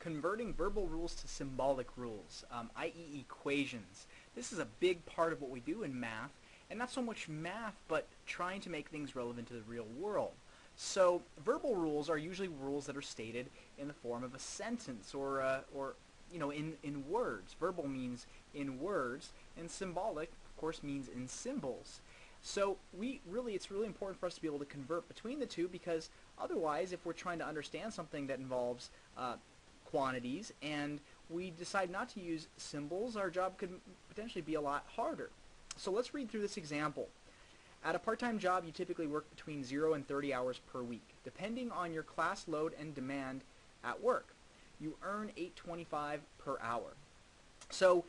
converting verbal rules to symbolic rules, i.e. equations. This is a big part of what we do in math, and not so much math, but trying to make things relevant to the real world. So verbal rules are usually rules that are stated in the form of a sentence or in words. Verbal means in words, and symbolic, of course, means in symbols. So it's really important for us to be able to convert between the two, because otherwise, if we're trying to understand something that involves quantities and we decide not to use symbols, our job could potentially be a lot harder. So let's read through this example. At a part-time job, you typically work between 0 and 30 hours per week, depending on your class load and demand at work. You earn $8.25 per hour. So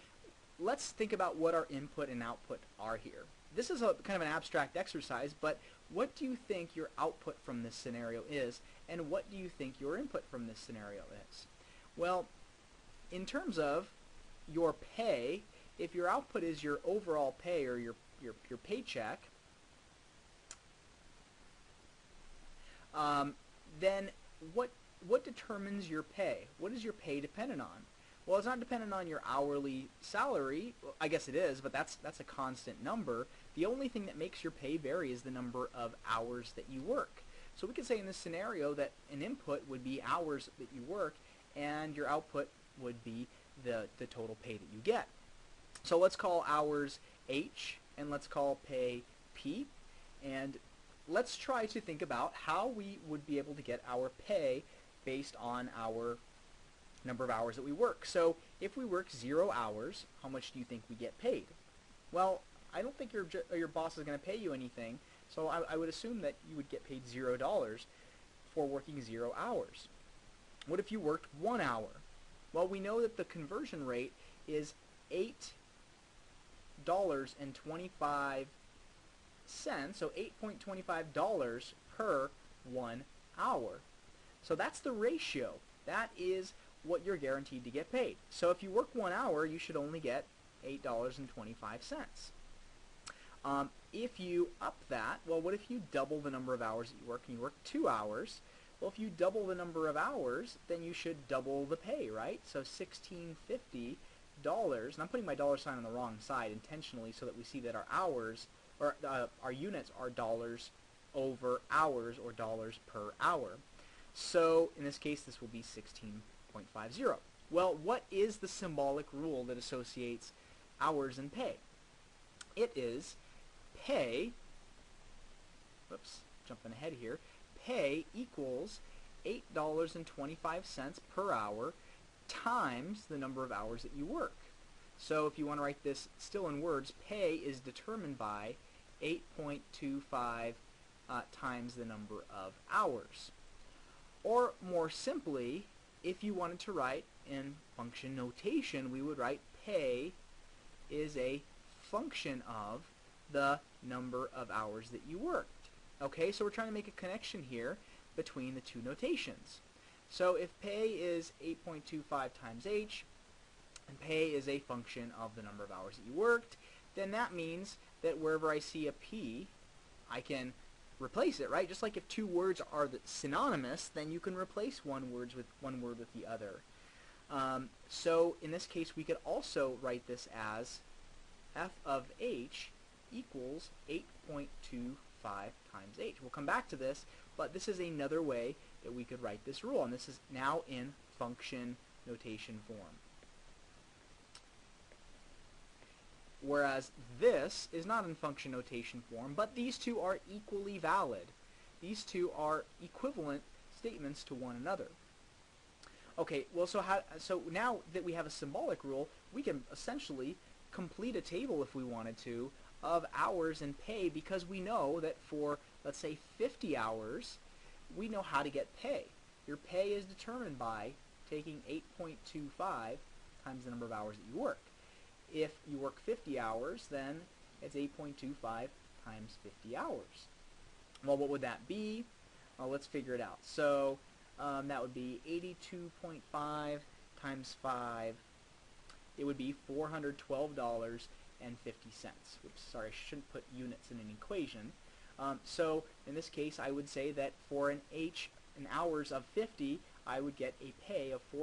let's think about what our input and output are here. This is a kind of an abstract exercise, but what do you think your output from this scenario is, and what do you think your input from this scenario is? Well, in terms of your pay, if your output is your overall pay or your paycheck, then what determines your pay? What is your pay dependent on? Well, it's not dependent on your hourly salary. Well, I guess it is, but that's a constant number. The only thing that makes your pay vary is the number of hours that you work. So we could say in this scenario that an input would be hours that you work, and your output would be the total pay that you get. So let's call hours H, and let's call pay P, and let's try to think about how we would be able to get our pay based on our number of hours that we work. So if we work 0 hours, how much do you think we get paid? Well, I don't think your boss is going to pay you anything, so I would assume that you would get paid $0 for working 0 hours. What if you worked 1 hour? Well, we know that the conversion rate is $8.25, so $8.25 per 1 hour. So that's the ratio. That is what you're guaranteed to get paid. So if you work 1 hour, you should only get $8.25. If you up that, well, what if you double the number of hours that you work and you work 2 hours? Well, if you double the number of hours, then you should double the pay, right? So $16.50, and I'm putting my dollar sign on the wrong side intentionally so that we see that our hours, or our units are dollars over hours, or dollars per hour. So in this case, this will be 16.50. Well, what is the symbolic rule that associates hours and pay? It is pay, jumping ahead here, pay equals $8.25 per hour times the number of hours that you work. So if you want to write this still in words, pay is determined by 8.25 times the number of hours. Or more simply, if you wanted to write in function notation, we would write pay is a function of the number of hours that you worked. Okay, so we're trying to make a connection here between the two notations. So if pay is 8.25 times h, and pay is a function of the number of hours that you worked, then that means that wherever I see a p, I can replace it, right? Just like if two words are synonymous, then you can replace one word with the other. So in this case, we could also write this as f of h equals 8.25 times h. We'll come back to this, but this is another way that we could write this rule, and this is now in function notation form. Whereas this is not in function notation form, but these two are equally valid. These two are equivalent statements to one another. Okay, well, so now that we have a symbolic rule, we can essentially complete a table, if we wanted to, of hours and pay, because we know that for, let's say, 50 hours, we know how to get pay. Your pay is determined by taking 8.25 times the number of hours that you work. If you work 50 hours, then it's 8.25 times 50 hours. Well, what would that be? Well, let's figure it out. So that would be 82.5 times 5. It would be $412.50. Oops, sorry, I shouldn't put units in an equation. So in this case, I would say that for an hours of 50, I would get a pay of